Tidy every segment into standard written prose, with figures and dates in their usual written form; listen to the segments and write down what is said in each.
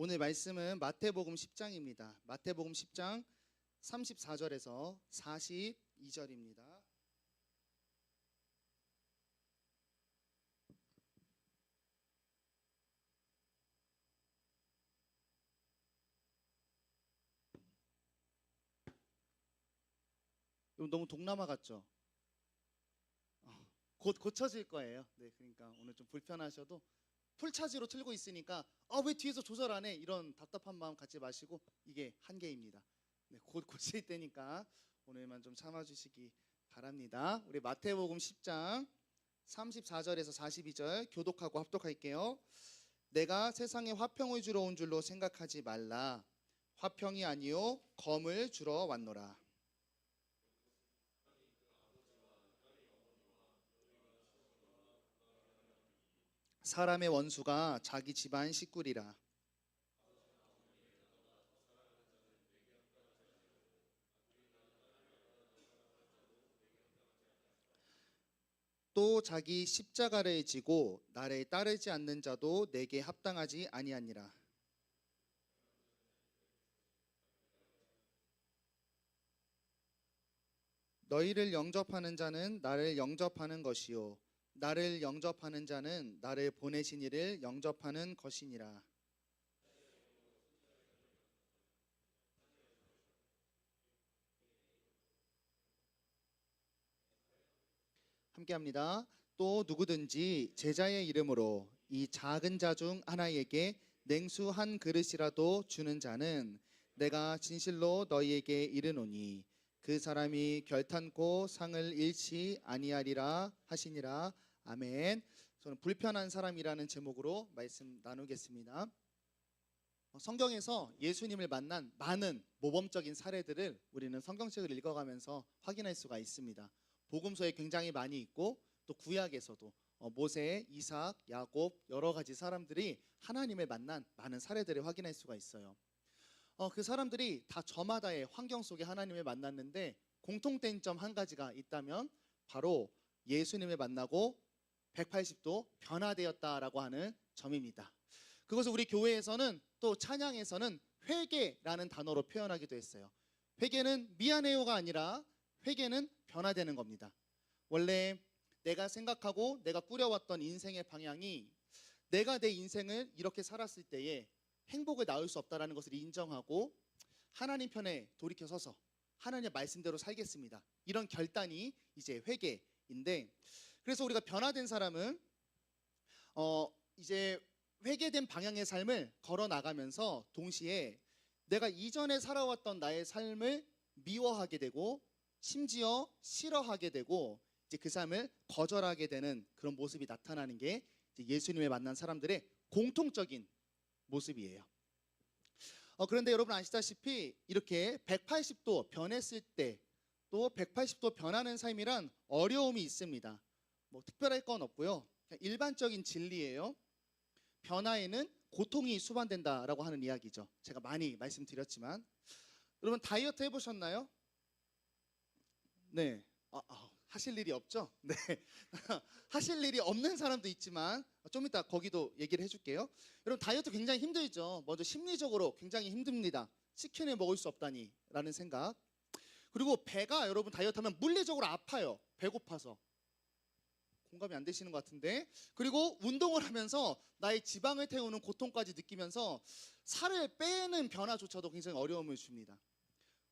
오늘 말씀은 마태복음 10장입니다. 마태복음 10장 34절에서 42절입니다. 너무 동남아 같죠? 곧 고쳐질 거예요. 네, 그러니까 오늘 좀 불편하셔도 풀차지로 틀고 있으니까 왜 뒤에서 조절 안 해? 이런 답답한 마음 갖지 마시고 이게 한계입니다. 네, 곧 고칠 때니까 오늘만 좀 참아주시기 바랍니다. 우리 마태복음 10장 34절에서 42절 교독하고 합독할게요. 내가 세상에 화평을 주러 온 줄로 생각하지 말라. 화평이 아니요 검을 주러 왔노라. 사람의 원수가 자기 집안 식구리라. 또 자기 십자가를 지고 나를 따르지 않는 자도 내게 합당하지 아니하니라. 너희를 영접하는 자는 나를 영접하는 것이요 나를 영접하는 자는 나를 보내신 이를 영접하는 것이니라. 함께합니다. 또 누구든지 제자의 이름으로 이 작은 자 중 하나에게 냉수 한 그릇이라도 주는 자는 내가 진실로 너희에게 이르노니 그 사람이 결탄코 상을 잃지 아니하리라 하시니라. 아멘. 저는 불편한 사람이라는 제목으로 말씀 나누겠습니다. 성경에서 예수님을 만난 많은 모범적인 사례들을 우리는 성경책을 읽어가면서 확인할 수가 있습니다. 복음서에 굉장히 많이 있고 또 구약에서도 모세, 이삭, 야곱 여러 가지 사람들이 하나님을 만난 많은 사례들을 확인할 수가 있어요. 그 사람들이 다 저마다의 환경 속에 하나님을 만났는데 공통된 점 한 가지가 있다면 바로 예수님을 만나고 180도 변화되었다라고 하는 점입니다. 그것을 우리 교회에서는 또 찬양에서는 회개라는 단어로 표현하기도 했어요. 회개는 미안해요가 아니라 회개는 변화되는 겁니다. 원래 내가 생각하고 내가 꾸려왔던 인생의 방향이 내가 내 인생을 이렇게 살았을 때에 행복을 낳을 수 없다는 것을 인정하고 하나님 편에 돌이켜 서서 하나님의 말씀대로 살겠습니다. 이런 결단이 이제 회개인데, 그래서 우리가 변화된 사람은 이제 회개된 방향의 삶을 걸어 나가면서 동시에 내가 이전에 살아왔던 나의 삶을 미워하게 되고 심지어 싫어하게 되고 이제 그 삶을 거절하게 되는 그런 모습이 나타나는 게 이제 예수님을 만난 사람들의 공통적인 모습이에요. 그런데 여러분 아시다시피 이렇게 180도 변했을 때 또 180도 변하는 삶이란 어려움이 있습니다. 뭐 특별할 건 없고요. 그냥 일반적인 진리예요. 변화에는 고통이 수반된다라고 하는 이야기죠. 제가 많이 말씀드렸지만 여러분 다이어트 해보셨나요? 네. 하실 일이 없죠? 네. 하실 일이 없는 사람도 있지만 좀 이따 거기도 얘기를 해줄게요. 여러분 다이어트 굉장히 힘들죠. 먼저 심리적으로 굉장히 힘듭니다. 치킨을 먹을 수 없다니 라는 생각. 그리고 배가 여러분 다이어트 하면 물리적으로 아파요. 배고파서. 공감이 안 되시는 것 같은데. 그리고 운동을 하면서 나의 지방을 태우는 고통까지 느끼면서 살을 빼는 변화조차도 굉장히 어려움을 줍니다.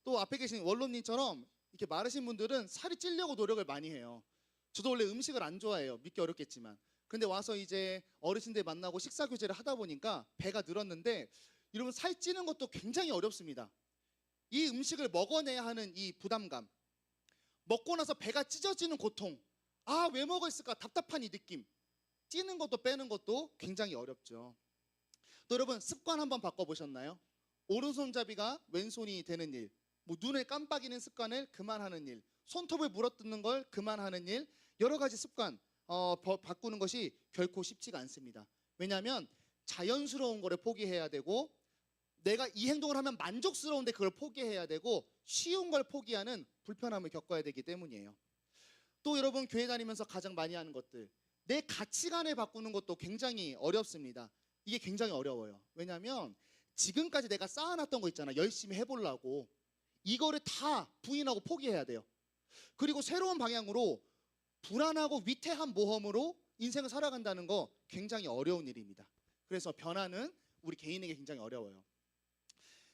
또 앞에 계신 원로님처럼 이렇게 마르신 분들은 살이 찌려고 노력을 많이 해요. 저도 원래 음식을 안 좋아해요. 믿기 어렵겠지만. 근데 와서 이제 어르신들 만나고 식사 교제를 하다 보니까 배가 늘었는데 여러분 살 찌는 것도 굉장히 어렵습니다. 이 음식을 먹어내야 하는 이 부담감, 먹고 나서 배가 찢어지는 고통, 왜 먹었을까 답답한 이 느낌, 찌는 것도 빼는 것도 굉장히 어렵죠. 또 여러분 습관 한번 바꿔보셨나요? 오른손잡이가 왼손이 되는 일, 뭐 눈을 깜빡이는 습관을 그만하는 일, 손톱을 물어뜯는 걸 그만하는 일, 여러 가지 습관 바꾸는 것이 결코 쉽지가 않습니다. 왜냐하면 자연스러운 거를 포기해야 되고 내가 이 행동을 하면 만족스러운데 그걸 포기해야 되고 쉬운 걸 포기하는 불편함을 겪어야 되기 때문이에요. 또 여러분 교회 다니면서 가장 많이 하는 것들, 내 가치관을 바꾸는 것도 굉장히 어렵습니다. 이게 굉장히 어려워요. 왜냐하면 지금까지 내가 쌓아놨던 거 있잖아. 열심히 해보려고. 이거를 다 부인하고 포기해야 돼요. 그리고 새로운 방향으로 불안하고 위태한 모험으로 인생을 살아간다는 거 굉장히 어려운 일입니다. 그래서 변화는 우리 개인에게 굉장히 어려워요.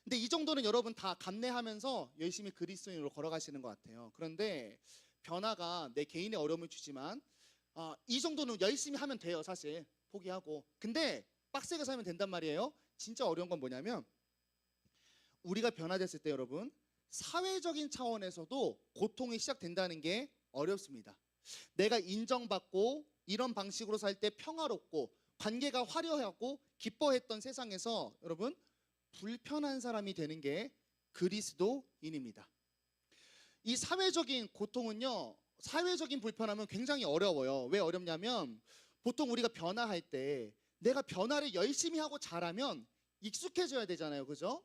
근데 이 정도는 여러분 다 감내하면서 열심히 그리스도인으로 걸어가시는 것 같아요. 그런데 변화가 내 개인의 어려움을 주지만 이 정도는 열심히 하면 돼요. 사실 포기하고. 근데 빡세게 살면 된단 말이에요. 진짜 어려운 건 뭐냐면 우리가 변화됐을 때 여러분 사회적인 차원에서도 고통이 시작된다는 게 어렵습니다. 내가 인정받고 이런 방식으로 살 때 평화롭고 관계가 화려하고 기뻐했던 세상에서 여러분 불편한 사람이 되는 게 그리스도인입니다. 이 사회적인 고통은요, 사회적인 불편함은 굉장히 어려워요. 왜 어렵냐면 보통 우리가 변화할 때 내가 변화를 열심히 하고 잘하면 익숙해져야 되잖아요. 그죠?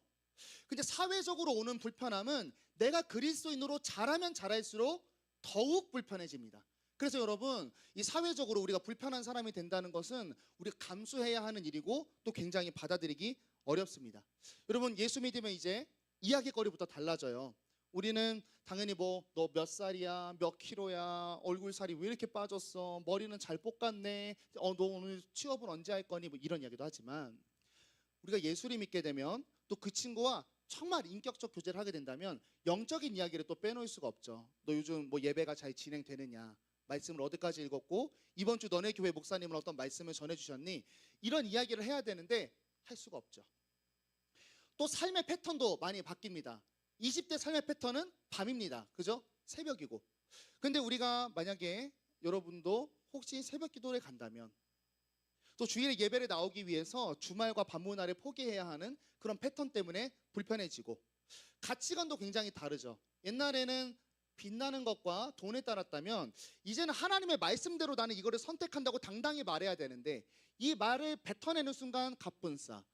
근데 사회적으로 오는 불편함은 내가 그리스도인으로 잘하면 잘할수록 더욱 불편해집니다. 그래서 여러분 이 사회적으로 우리가 불편한 사람이 된다는 것은 우리가 감수해야 하는 일이고 또 굉장히 받아들이기 어렵습니다. 여러분 예수 믿으면 이제 이야기거리부터 달라져요. 우리는 당연히 뭐 너 몇 살이야, 몇 킬로야, 얼굴 살이 왜 이렇게 빠졌어, 머리는 잘 볶았네, 너 오늘 취업은 언제 할 거니, 뭐 이런 이야기도 하지만 우리가 예수를 믿게 되면 또 그 친구와 정말 인격적 교제를 하게 된다면 영적인 이야기를 또 빼놓을 수가 없죠. 너 요즘 뭐 예배가 잘 진행되느냐, 말씀을 어디까지 읽었고 이번 주 너네 교회 목사님은 어떤 말씀을 전해주셨니, 이런 이야기를 해야 되는데 할 수가 없죠. 또 삶의 패턴도 많이 바뀝니다. 20대 삶의 패턴은 밤입니다. 그죠? 새벽이고. 근데 우리가 만약에 여러분도 혹시 새벽 기도를 간다면 또 주일에 예배를 나오기 위해서 주말과 밤문화를 포기해야 하는 그런 패턴 때문에 불편해지고 가치관도 굉장히 다르죠. 옛날에는 빛나는 것과 돈에 따랐다면 이제는 하나님의 말씀대로 나는 이거를 선택한다고 당당히 말해야 되는데 이 말을 뱉어내는 순간 갑분싸,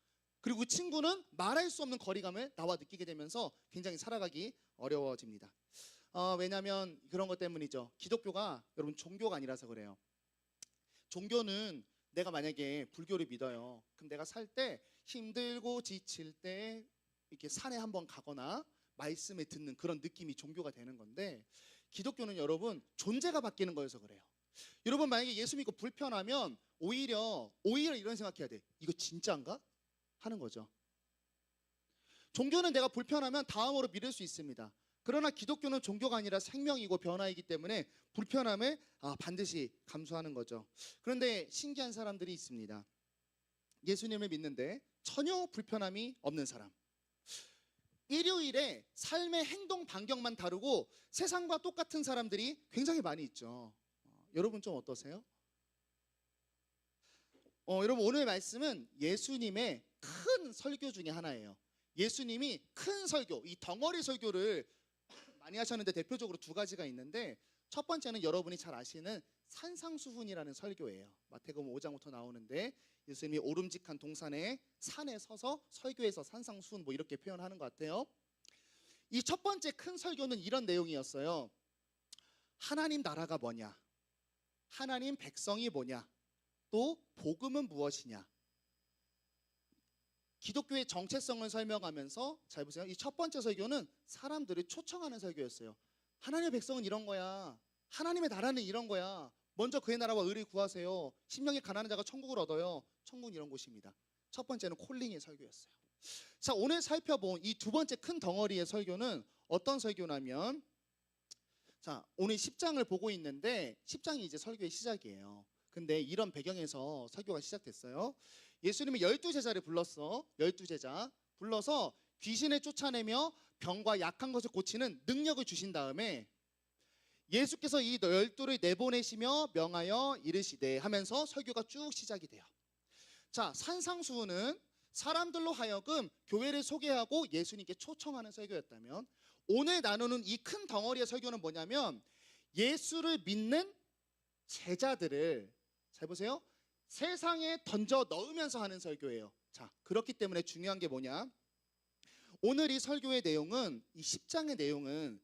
그리고 친구는 말할 수 없는 거리감을 나와 느끼게 되면서 굉장히 살아가기 어려워집니다. 왜냐하면 그런 것 때문이죠. 기독교가 여러분 종교가 아니라서 그래요. 종교는 내가 만약에 불교를 믿어요. 그럼 내가 살 때 힘들고 지칠 때 이렇게 산에 한번 가거나 말씀을 듣는 그런 느낌이 종교가 되는 건데 기독교는 여러분 존재가 바뀌는 거여서 그래요. 여러분 만약에 예수 믿고 불편하면 오히려 이런 생각해야 돼. 이거 진짜인가? 하는 거죠. 종교는 내가 불편하면 다음으로 믿을 수 있습니다. 그러나 기독교는 종교가 아니라 생명이고 변화이기 때문에 불편함을 반드시 감수하는 거죠. 그런데 신기한 사람들이 있습니다. 예수님을 믿는데 전혀 불편함이 없는 사람. 일요일에 삶의 행동 반경만 다르고 세상과 똑같은 사람들이 굉장히 많이 있죠. 여러분 좀 어떠세요? 여러분 오늘 말씀은 예수님의 큰 설교 중에 하나예요. 예수님이 큰 설교, 이 덩어리 설교를 많이 하셨는데 대표적으로 두 가지가 있는데 첫 번째는 여러분이 잘 아시는 산상수훈이라는 설교예요. 마태복음 5장부터 나오는데 예수님이 오름직한 동산에 산에 서서 설교해서 산상수훈 뭐 이렇게 표현하는 것 같아요. 이 첫 번째 큰 설교는 이런 내용이었어요. 하나님 나라가 뭐냐, 하나님 백성이 뭐냐, 또 복음은 무엇이냐. 기독교의 정체성을 설명하면서 잘 보세요. 이 첫 번째 설교는 사람들을 초청하는 설교였어요. 하나님의 백성은 이런 거야. 하나님의 나라는 이런 거야. 먼저 그의 나라와 의를 구하세요. 심령이 가난한 자가 천국을 얻어요. 천국은 이런 곳입니다. 첫 번째는 콜링의 설교였어요. 자, 오늘 살펴본 이 두 번째 큰 덩어리의 설교는 어떤 설교냐면, 자, 오늘 10장을 보고 있는데 10장이 이제 설교의 시작이에요. 근데 이런 배경에서 설교가 시작됐어요. 예수님이 12제자를 불렀어. 12제자 불러서 귀신을 쫓아내며 병과 약한 것을 고치는 능력을 주신 다음에 예수께서 이 12를 내보내시며 명하여 이르시되 하면서 설교가 쭉 시작이 돼요. 자, 산상수훈은 사람들로 하여금 교회를 소개하고 예수님께 초청하는 설교였다면 오늘 나누는 이 큰 덩어리의 설교는 뭐냐면 예수를 믿는 제자들을, 잘 보세요, 세상에 던져 넣으면서 하는 설교예요. 자, 그렇기 때문에 중요한 게 뭐냐, 오늘 이 설교의 내용은, 이 10장의 내용은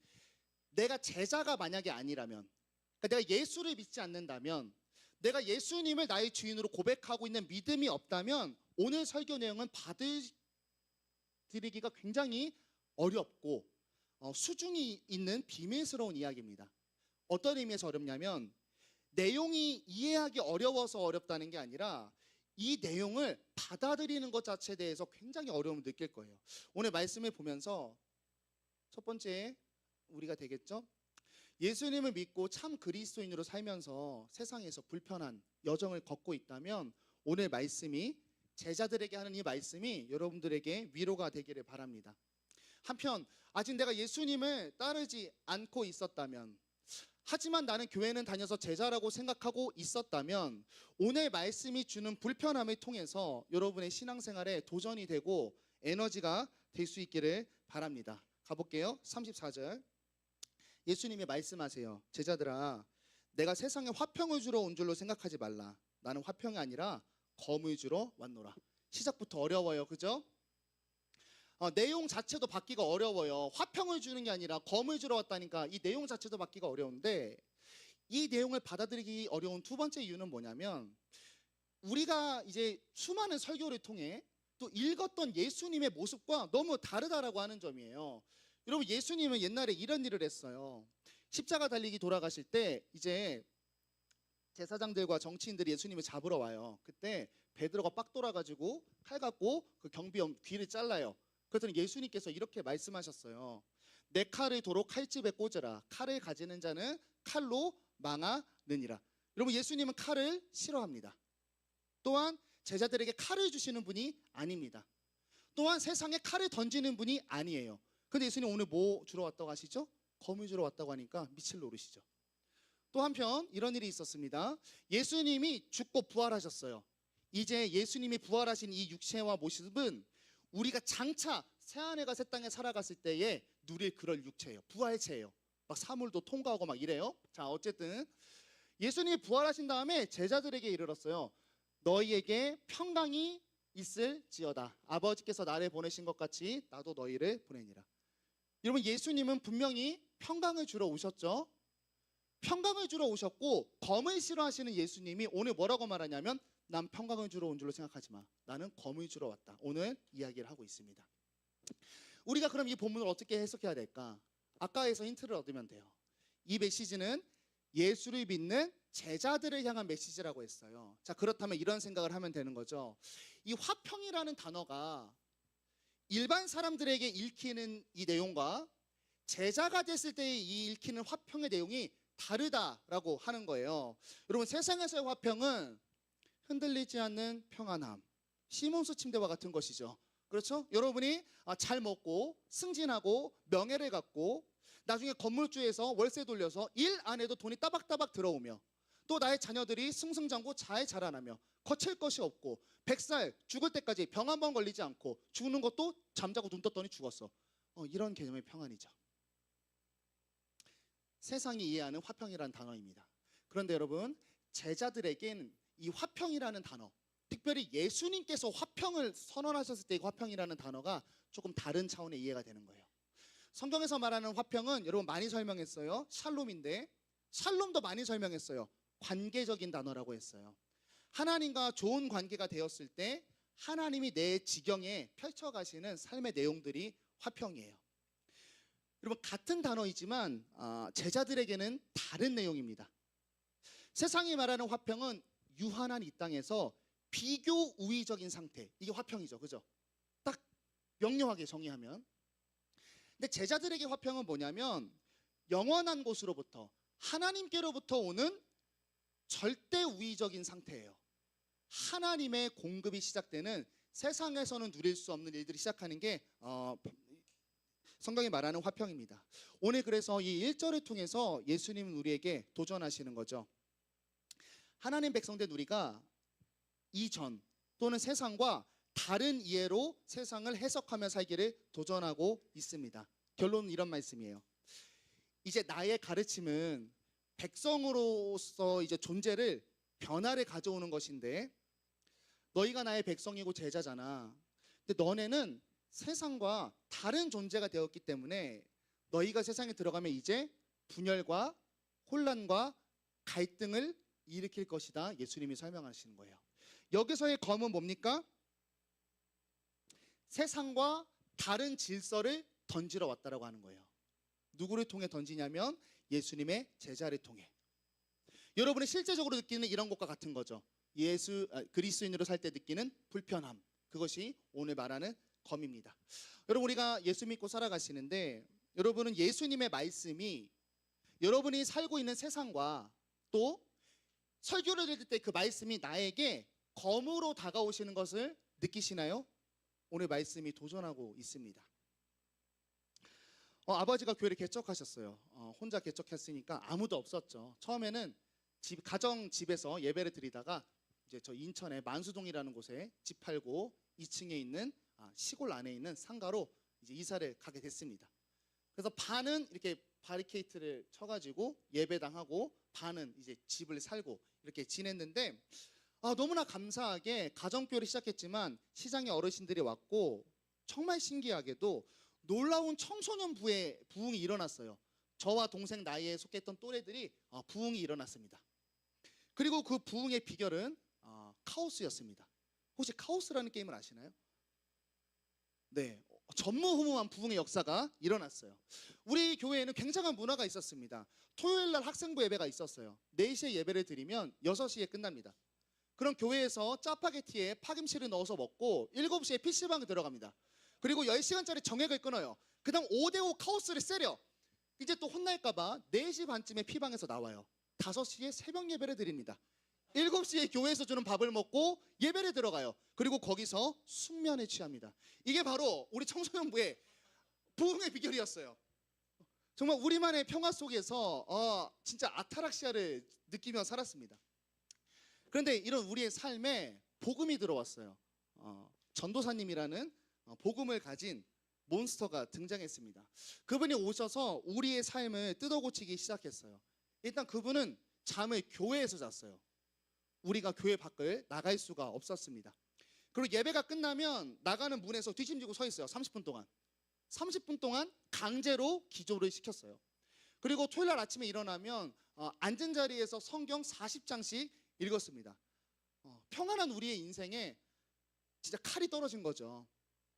내가 제자가 만약에 아니라면, 그러니까 내가 예수를 믿지 않는다면, 내가 예수님을 나의 주인으로 고백하고 있는 믿음이 없다면 오늘 설교 내용은 받을 드리기가 굉장히 어렵고 수중이 있는 비밀스러운 이야기입니다. 어떤 의미에서 어렵냐면 내용이 이해하기 어려워서 어렵다는 게 아니라 이 내용을 받아들이는 것 자체에 대해서 굉장히 어려움을 느낄 거예요. 오늘 말씀을 보면서 첫 번째 우리가 되겠죠? 예수님을 믿고 참 그리스도인으로 살면서 세상에서 불편한 여정을 걷고 있다면 오늘 말씀이 제자들에게 하는 이 말씀이 여러분들에게 위로가 되기를 바랍니다. 한편 아직 내가 예수님을 따르지 않고 있었다면, 하지만 나는 교회는 다녀서 제자라고 생각하고 있었다면 오늘 말씀이 주는 불편함을 통해서 여러분의 신앙생활에 도전이 되고 에너지가 될 수 있기를 바랍니다. 가볼게요. 34절 예수님이 말씀하세요. 제자들아, 내가 세상에 화평을 주러 온 줄로 생각하지 말라. 나는 화평이 아니라 검을 주러 왔노라. 시작부터 어려워요, 그죠? 내용 자체도 받기가 어려워요. 화평을 주는 게 아니라 검을 주러 왔다니까 이 내용 자체도 받기가 어려운데, 이 내용을 받아들이기 어려운 두 번째 이유는 뭐냐면 우리가 이제 수많은 설교를 통해 또 읽었던 예수님의 모습과 너무 다르다라고 하는 점이에요. 여러분, 예수님은 옛날에 이런 일을 했어요. 십자가 달리기 돌아가실 때 이제 제사장들과 정치인들이 예수님을 잡으러 와요. 그때 베드로가 빡 돌아가지고 칼 갖고 그 경비원 귀를 잘라요. 그랬더니 예수님께서 이렇게 말씀하셨어요. 내 칼을 도로 칼집에 꽂으라. 칼을 가지는 자는 칼로 망하느니라. 여러분, 예수님은 칼을 싫어합니다. 또한 제자들에게 칼을 주시는 분이 아닙니다. 또한 세상에 칼을 던지는 분이 아니에요. 근데 예수님 오늘 뭐 주러 왔다고 하시죠? 검을 주러 왔다고 하니까 미칠 노릇이죠. 또 한편 이런 일이 있었습니다. 예수님이 죽고 부활하셨어요. 이제 예수님이 부활하신 이 육체와 모습은 우리가 장차 새하늘과 새 땅에 살아갔을 때에 누릴 그럴 육체예요. 부활체예요. 막 사물도 통과하고 막 이래요. 자, 어쨌든 예수님이 부활하신 다음에 제자들에게 이르렀어요. 너희에게 평강이 있을지어다. 아버지께서 나를 보내신 것 같이 나도 너희를 보내니라. 여러분, 예수님은 분명히 평강을 주러 오셨죠. 평강을 주러 오셨고 검을 싫어하시는 예수님이 오늘 뭐라고 말하냐면 난 평강을 주러 온 줄로 생각하지 마. 나는 검을 주러 왔다. 오늘 이야기를 하고 있습니다. 우리가 그럼 이 본문을 어떻게 해석해야 될까? 아까에서 힌트를 얻으면 돼요. 이 메시지는 예수를 믿는 제자들을 향한 메시지라고 했어요. 자, 그렇다면 이런 생각을 하면 되는 거죠. 이 화평이라는 단어가 일반 사람들에게 읽히는 이 내용과 제자가 됐을 때 이 읽히는 화평의 내용이 다르다라고 하는 거예요. 여러분, 세상에서의 화평은 흔들리지 않는 평안함, 시몬스 침대와 같은 것이죠. 그렇죠? 여러분이 잘 먹고 승진하고 명예를 갖고 나중에 건물주에서 월세 돌려서 일 안 해도 돈이 따박따박 들어오며 또 나의 자녀들이 승승장구 잘 자라나며 거칠 것이 없고 100살 죽을 때까지 병 한 번 걸리지 않고 죽는 것도 잠자고 눈 떴더니 죽었어. 이런 개념의 평안이죠. 세상이 이해하는 화평이라는 단어입니다. 그런데 여러분, 제자들에겐 이 화평이라는 단어, 특별히 예수님께서 화평을 선언하셨을 때 이 화평이라는 단어가 조금 다른 차원의 이해가 되는 거예요. 성경에서 말하는 화평은 여러분 많이 설명했어요. 샬롬인데 샬롬도 많이 설명했어요. 관계적인 단어라고 했어요. 하나님과 좋은 관계가 되었을 때 하나님이 내 지경에 펼쳐가시는 삶의 내용들이 화평이에요. 여러분, 같은 단어이지만 제자들에게는 다른 내용입니다. 세상이 말하는 화평은 유한한 이 땅에서 비교 우위적인 상태, 이게 화평이죠, 그죠? 딱 명료하게 정의하면. 근데 제자들에게 화평은 뭐냐면 영원한 곳으로부터 하나님께로부터 오는 절대 우위적인 상태예요. 하나님의 공급이 시작되는, 세상에서는 누릴 수 없는 일들이 시작하는 게 성경이 말하는 화평입니다. 오늘 그래서 이 1절을 통해서 예수님은 우리에게 도전하시는 거죠. 하나님 백성된 우리가 이전 또는 세상과 다른 이해로 세상을 해석하며 살기를 도전하고 있습니다. 결론은 이런 말씀이에요. 이제 나의 가르침은 백성으로서 이제 존재를 변화를 가져오는 것인데, 너희가 나의 백성이고 제자잖아. 근데 너네는 세상과 다른 존재가 되었기 때문에 너희가 세상에 들어가면 이제 분열과 혼란과 갈등을 일으킬 것이다. 예수님이 설명하시는 거예요. 여기서의 검은 뭡니까? 세상과 다른 질서를 던지러 왔다라고 하는 거예요. 누구를 통해 던지냐면 예수님의 제자를 통해. 여러분이 실제적으로 느끼는 이런 것과 같은 거죠. 그리스도인으로 살 때 느끼는 불편함. 그것이 오늘 말하는 검입니다. 여러분, 우리가 예수 믿고 살아가시는데 여러분은 예수님의 말씀이 여러분이 살고 있는 세상과 또 설교를 들을 때 그 말씀이 나에게 검으로 다가오시는 것을 느끼시나요? 오늘 말씀이 도전하고 있습니다. 아버지가 교회를 개척하셨어요. 혼자 개척했으니까 아무도 없었죠. 처음에는 가정집에서 예배를 드리다가 이제 저 인천의 만수동이라는 곳에 집 팔고 2층에 있는 시골 안에 있는 상가로 이제 이사를 가게 됐습니다. 그래서 반은 이렇게 바리케이트를 쳐가지고 예배당하고 반은 이제 집을 살고 이렇게 지냈는데 너무나 감사하게 가정교회를 시작했지만 시장에 어르신들이 왔고 정말 신기하게도 놀라운 청소년 부흥이 일어났어요. 저와 동생 나이에 속했던 또래들이 부흥이 일어났습니다. 그리고 그 부흥의 비결은 카오스였습니다. 혹시 카오스라는 게임을 아시나요? 네, 전무후무한 부흥의 역사가 일어났어요. 우리 교회에는 굉장한 문화가 있었습니다. 토요일 날 학생부 예배가 있었어요. 4시에 예배를 드리면 6시에 끝납니다. 그럼 교회에서 짜파게티에 파김치를 넣어서 먹고 7시에 PC방에 들어갑니다. 그리고 10시간짜리 정액을 끊어요. 그 다음 5대5 카오스를 세려. 이제 또 혼날까봐 4시 반쯤에 피방에서 나와요. 5시에 새벽 예배를 드립니다. 7시에 교회에서 주는 밥을 먹고 예배를 들어가요. 그리고 거기서 숙면에 취합니다. 이게 바로 우리 청소년부의 부흥의 비결이었어요. 정말 우리만의 평화 속에서 진짜 아타락시아를 느끼며 살았습니다. 그런데 이런 우리의 삶에 복음이 들어왔어요. 전도사님이라는 복음을 가진 몬스터가 등장했습니다. 그분이 오셔서 우리의 삶을 뜯어고치기 시작했어요. 일단 그분은 잠을 교회에서 잤어요. 우리가 교회 밖을 나갈 수가 없었습니다. 그리고 예배가 끝나면 나가는 문에서 뒤짐지고 서 있어요. 30분 동안. 30분 동안 강제로 기도를 시켰어요. 그리고 토요일 날 아침에 일어나면 앉은 자리에서 성경 40장씩 읽었습니다. 평안한 우리의 인생에 진짜 칼이 떨어진 거죠.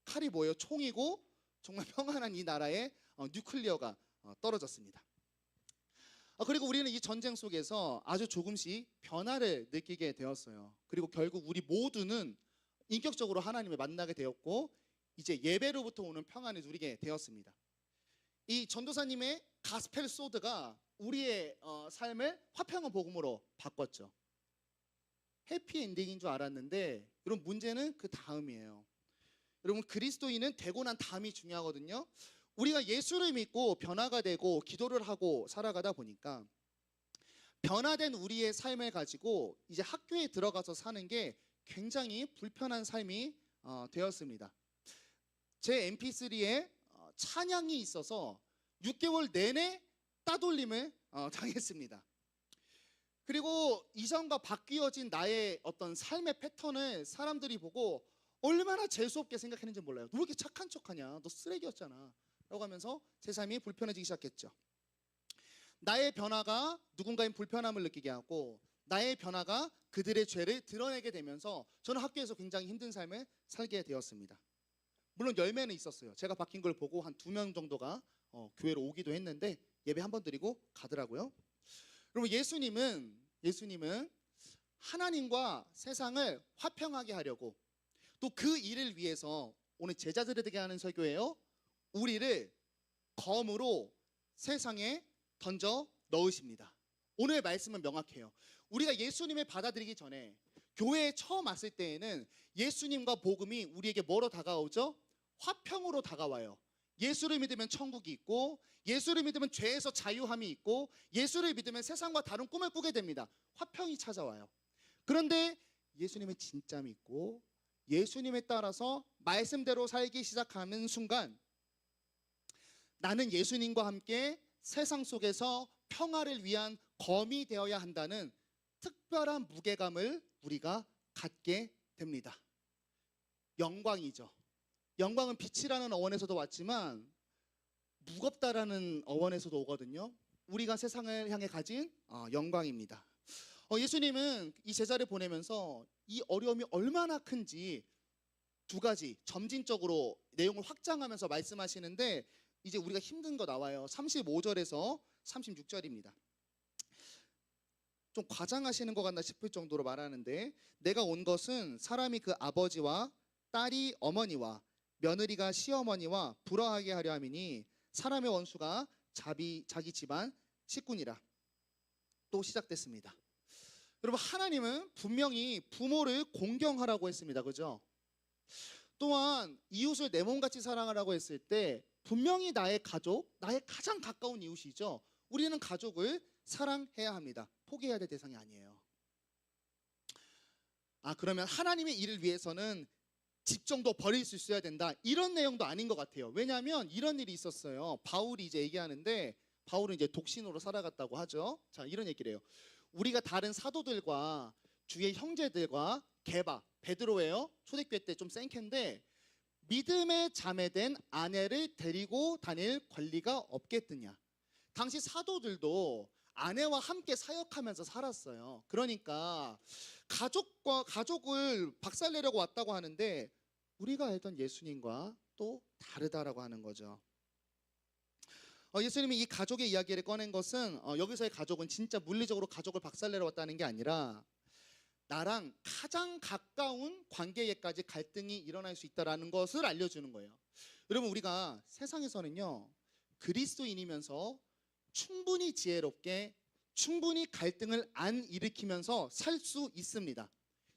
칼이 뭐예요? 총이고 정말 평안한 이 나라에 뉴클리어가 떨어졌습니다. 그리고 우리는 이 전쟁 속에서 아주 조금씩 변화를 느끼게 되었어요. 그리고 결국 우리 모두는 인격적으로 하나님을 만나게 되었고 이제 예배로부터 오는 평안을 누리게 되었습니다. 이 전도사님의 가스펠 소드가 우리의 삶을 화평한 복음으로 바꿨죠. 해피엔딩인 줄 알았는데 여러분, 문제는 그 다음이에요. 여러분, 그리스도인은 되고 난 다음이 중요하거든요. 우리가 예수를 믿고 변화가 되고 기도를 하고 살아가다 보니까 변화된 우리의 삶을 가지고 이제 학교에 들어가서 사는 게 굉장히 불편한 삶이 되었습니다. 제 MP3에 찬양이 있어서 6개월 내내 따돌림을 당했습니다. 그리고 이전과 바뀌어진 나의 어떤 삶의 패턴을 사람들이 보고 얼마나 재수없게 생각했는지 몰라요. 너 왜 이렇게 착한 척하냐? 너 쓰레기였잖아 라고 하면서 제 삶이 불편해지기 시작했죠. 나의 변화가 누군가의 불편함을 느끼게 하고 나의 변화가 그들의 죄를 드러내게 되면서 저는 학교에서 굉장히 힘든 삶을 살게 되었습니다. 물론 열매는 있었어요. 제가 바뀐 걸 보고 한 2명 정도가 교회로 오기도 했는데 예배 한 번 드리고 가더라고요. 여러분, 예수님은 하나님과 세상을 화평하게 하려고 또 그 일을 위해서 오늘 제자들에게 하는 설교예요. 우리를 검으로 세상에 던져 넣으십니다. 오늘 말씀은 명확해요. 우리가 예수님을 받아들이기 전에 교회에 처음 왔을 때에는 예수님과 복음이 우리에게 뭐로 다가오죠? 화평으로 다가와요. 예수를 믿으면 천국이 있고 예수를 믿으면 죄에서 자유함이 있고 예수를 믿으면 세상과 다른 꿈을 꾸게 됩니다. 화평이 찾아와요. 그런데 예수님을 진짜 믿고 예수님에 따라서 말씀대로 살기 시작하는 순간 나는 예수님과 함께 세상 속에서 평화를 위한 검이 되어야 한다는 특별한 무게감을 우리가 갖게 됩니다. 영광이죠. 영광은 빛이라는 어원에서도 왔지만 무겁다라는 어원에서도 오거든요. 우리가 세상을 향해 가진 영광입니다. 예수님은 이 제자를 보내면서 이 어려움이 얼마나 큰지 두 가지 점진적으로 내용을 확장하면서 말씀하시는데 이제 우리가 힘든 거 나와요. 35절에서 36절입니다. 좀 과장하시는 것 같나 싶을 정도로 말하는데, 내가 온 것은 사람이 그 아버지와 딸이 어머니와 며느리가 시어머니와 불화하게 하려 함이니 사람의 원수가 자기 집안 식구니라. 또 시작됐습니다. 여러분, 하나님은 분명히 부모를 공경하라고 했습니다. 그죠? 또한 이웃을 내 몸같이 사랑하라고 했을 때 분명히 나의 가족, 나의 가장 가까운 이웃이죠. 우리는 가족을 사랑해야 합니다. 포기해야 될 대상이 아니에요. 그러면 하나님의 일을 위해서는 집 정도 버릴 수 있어야 된다, 이런 내용도 아닌 것 같아요. 왜냐하면 이런 일이 있었어요. 바울이 이제 얘기하는데, 바울은 이제 독신으로 살아갔다고 하죠. 자, 이런 얘기를 해요. 우리가 다른 사도들과 주의 형제들과 베드로예요. 초대교회 때 좀 센 캔데, 믿음에 자매된 아내를 데리고 다닐 권리가 없겠느냐. 당시 사도들도 아내와 함께 사역하면서 살았어요. 그러니까 가족을 박살내려고 왔다고 하는데 우리가 알던 예수님과 또 다르다라고 하는 거죠. 예수님이 이 가족의 이야기를 꺼낸 것은 여기서의 가족은 진짜 물리적으로 가족을 박살내러 왔다는 게 아니라 나랑 가장 가까운 관계에까지 갈등이 일어날 수 있다는 것을 알려주는 거예요. 여러분, 우리가 세상에서는요, 그리스도인이면서 충분히 지혜롭게, 충분히 갈등을 안 일으키면서 살 수 있습니다.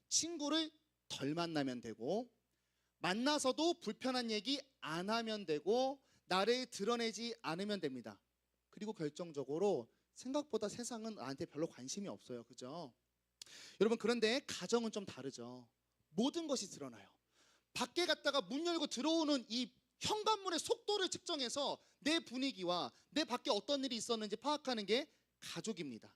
친구를 덜 만나면 되고, 만나서도 불편한 얘기 안 하면 되고, 나를 드러내지 않으면 됩니다. 그리고 결정적으로 생각보다 세상은 나한테 별로 관심이 없어요. 그죠? 여러분, 그런데 가정은 좀 다르죠. 모든 것이 드러나요. 밖에 갔다가 문 열고 들어오는 이 현관문의 속도를 측정해서 내 분위기와 내 밖에 어떤 일이 있었는지 파악하는 게 가족입니다.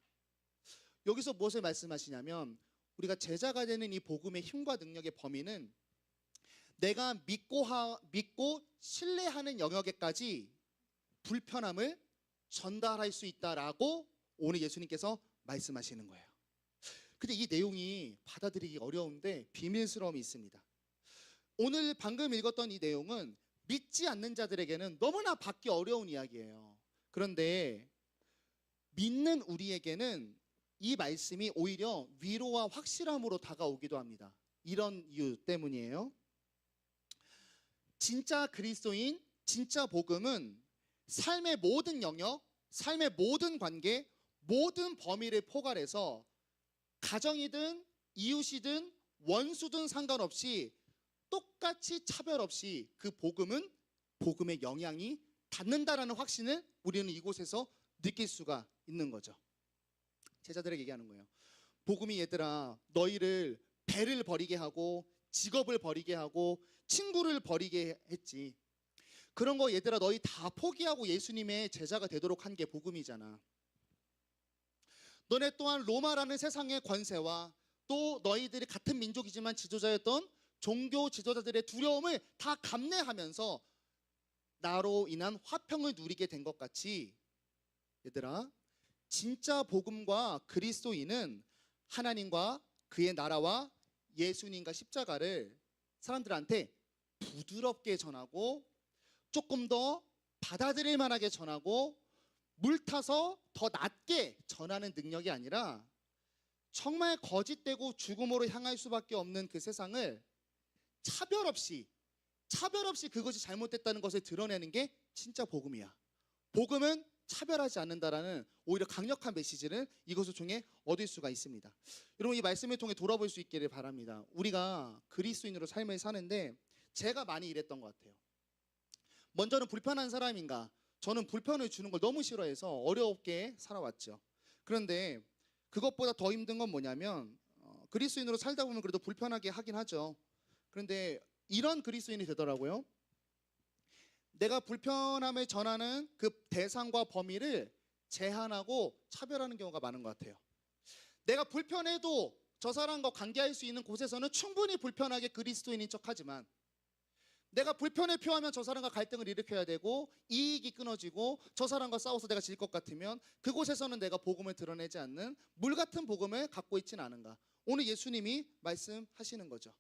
여기서 무엇을 말씀하시냐면, 우리가 제자가 되는 이 복음의 힘과 능력의 범위는 내가 믿고 신뢰하는 영역에까지 불편함을 전달할 수 있다라고 오늘 예수님께서 말씀하시는 거예요. 근데 이 내용이 받아들이기 어려운데 비밀스러움이 있습니다. 오늘 방금 읽었던 이 내용은 믿지 않는 자들에게는 너무나 받기 어려운 이야기예요. 그런데 믿는 우리에게는 이 말씀이 오히려 위로와 확실함으로 다가오기도 합니다. 이런 이유 때문이에요. 진짜 그리스도인, 진짜 복음은 삶의 모든 영역, 삶의 모든 관계, 모든 범위를 포괄해서 가정이든 이웃이든 원수든 상관없이 똑같이 차별 없이 그 복음의 영향이 닿는다라는 확신을 우리는 이곳에서 느낄 수가 있는 거죠. 제자들에게 얘기하는 거예요. 복음이 얘들아, 너희를 배를 버리게 하고 직업을 버리게 하고 친구를 버리게 했지. 그런 거 얘들아, 너희 다 포기하고 예수님의 제자가 되도록 한 게 복음이잖아. 너네 또한 로마라는 세상의 권세와 또 너희들이 같은 민족이지만 지도자였던 종교 지도자들의 두려움을 다 감내하면서 나로 인한 화평을 누리게 된 것 같이, 얘들아, 진짜 복음과 그리스도인은 하나님과 그의 나라와 예수님과 십자가를 사람들한테 부드럽게 전하고 조금 더 받아들일 만하게 전하고 물타서 더 낮게 전하는 능력이 아니라 정말 거짓되고 죽음으로 향할 수밖에 없는 그 세상을 차별 없이 그것이 잘못됐다는 것을 드러내는 게 진짜 복음이야. 복음은 차별하지 않는다라는 오히려 강력한 메시지를 이것을 통해 얻을 수가 있습니다. 여러분, 이 말씀을 통해 돌아볼 수 있기를 바랍니다. 우리가 그리스도인으로 삶을 사는데 제가 많이 이랬던 것 같아요. 먼저는 불편한 사람인가? 저는 불편을 주는 걸 너무 싫어해서 어렵게 살아왔죠. 그런데 그것보다 더 힘든 건 뭐냐면 그리스도인으로 살다 보면 그래도 불편하게 하긴 하죠. 그런데 이런 그리스도인이 되더라고요. 내가 불편함을 전하는 그 대상과 범위를 제한하고 차별하는 경우가 많은 것 같아요. 내가 불편해도 저 사람과 관계할 수 있는 곳에서는 충분히 불편하게 그리스도인인 척하지만 내가 불편을 표하면 저 사람과 갈등을 일으켜야 되고 이익이 끊어지고 저 사람과 싸워서 내가 질 것 같으면 그곳에서는 내가 복음을 드러내지 않는 물 같은 복음을 갖고 있지는 않은가. 오늘 예수님이 말씀하시는 거죠.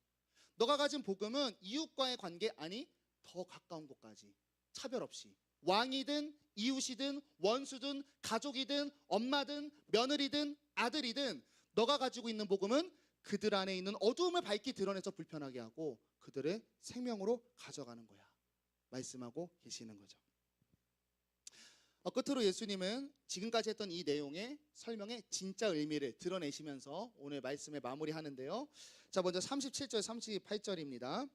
너가 가진 복음은 이웃과의 관계, 아니 더 가까운 곳까지 차별 없이 왕이든 이웃이든 원수든 가족이든 엄마든 며느리든 아들이든 너가 가지고 있는 복음은 그들 안에 있는 어두움을 밝히 드러내서 불편하게 하고 그들의 생명으로 가져가는 거야 말씀하고 계시는 거죠. 끝으로 예수님은 지금까지 했던 이 내용의 설명의 진짜 의미를 드러내시면서 오늘 말씀을 마무리하는데요. 자, 먼저 37절 38절입니다.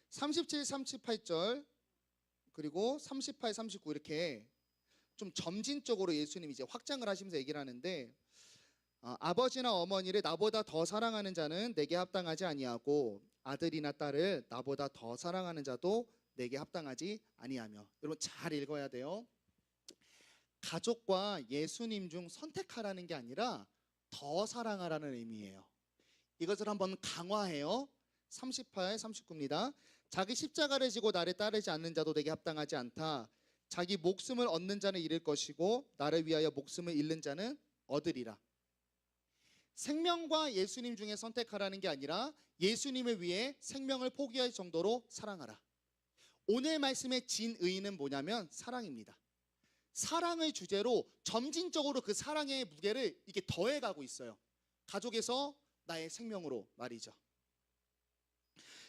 37, 38절 그리고 38, 39 이렇게 좀 점진적으로 예수님이 이제 확장을 하시면서 얘기를 하는데, 아버지나 어머니를 나보다 더 사랑하는 자는 내게 합당하지 아니하고 아들이나 딸을 나보다 더 사랑하는 자도 내게 합당하지 아니하며. 여러분 잘 읽어야 돼요. 가족과 예수님 중 선택하라는 게 아니라 더 사랑하라는 의미예요. 이것을 한번 강화해요. 38, 39입니다. 자기 십자가를 지고 나를 따르지 않는 자도 내게 합당하지 않다. 자기 목숨을 얻는 자는 잃을 것이고 나를 위하여 목숨을 잃는 자는 얻으리라. 생명과 예수님 중에 선택하라는 게 아니라 예수님을 위해 생명을 포기할 정도로 사랑하라. 오늘 말씀의 진의는 뭐냐면 사랑입니다. 사랑을 주제로 점진적으로 그 사랑의 무게를 이게 더해가고 있어요. 가족에서 나의 생명으로 말이죠.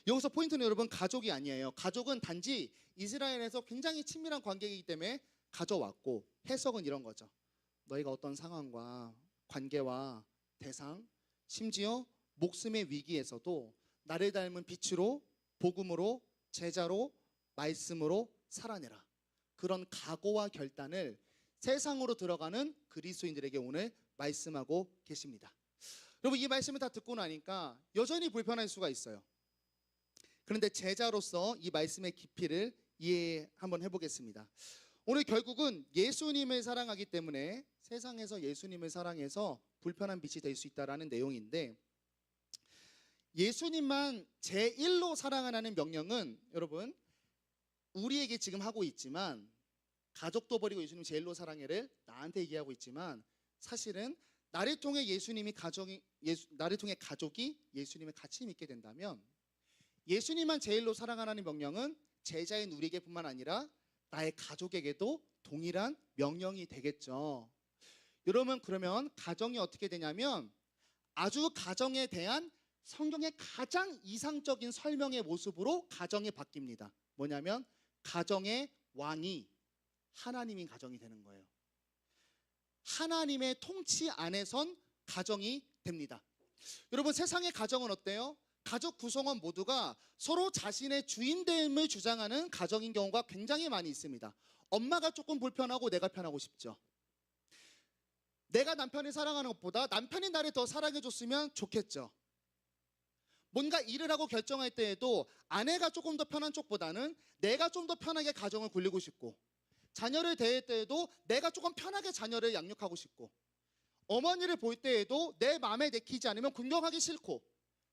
여기서 포인트는 여러분 가족이 아니에요. 가족은 단지 이스라엘에서 굉장히 친밀한 관계이기 때문에 가져왔고, 해석은 이런 거죠. 너희가 어떤 상황과 관계와 대상, 심지어 목숨의 위기에서도 나를 닮은 빛으로, 복음으로, 제자로, 말씀으로 살아내라. 그런 각오와 결단을 세상으로 들어가는 그리스도인들에게 오늘 말씀하고 계십니다. 여러분 이 말씀을 다 듣고 나니까 여전히 불편할 수가 있어요. 그런데 제자로서 이 말씀의 깊이를 이해 한번 해보겠습니다. 오늘 결국은 예수님을 사랑하기 때문에 세상에서 예수님을 사랑해서 불편한 빛이 될 수 있다는 내용인데, 예수님만 제1로 사랑하라는 명령은 여러분 우리에게 지금 하고 있지만, 가족도 버리고 예수님 제1로 사랑해를 나한테 얘기하고 있지만, 사실은 나를 통해 나를 통해 가족이 예수님을 같이 믿게 된다면 예수님만 제1로 사랑하라는 명령은 제자인 우리에게뿐만 아니라 나의 가족에게도 동일한 명령이 되겠죠. 여러분 그러면 가정이 어떻게 되냐면 아주 가정에 대한 성경의 가장 이상적인 설명의 모습으로 가정이 바뀝니다. 뭐냐면 가정의 왕이 하나님인 가정이 되는 거예요. 하나님의 통치 안에선 가정이 됩니다. 여러분 세상의 가정은 어때요? 가족 구성원 모두가 서로 자신의 주인됨을 주장하는 가정인 경우가 굉장히 많이 있습니다. 엄마가 조금 불편하고 내가 편하고 싶죠. 내가 남편을 사랑하는 것보다 남편이 나를 더 사랑해줬으면 좋겠죠. 뭔가 일을 하고 결정할 때에도 아내가 조금 더 편한 쪽보다는 내가 좀 더 편하게 가정을 굴리고 싶고, 자녀를 대할 때에도 내가 조금 편하게 자녀를 양육하고 싶고, 어머니를 볼 때에도 내 마음에 내키지 않으면 공경하기 싫고,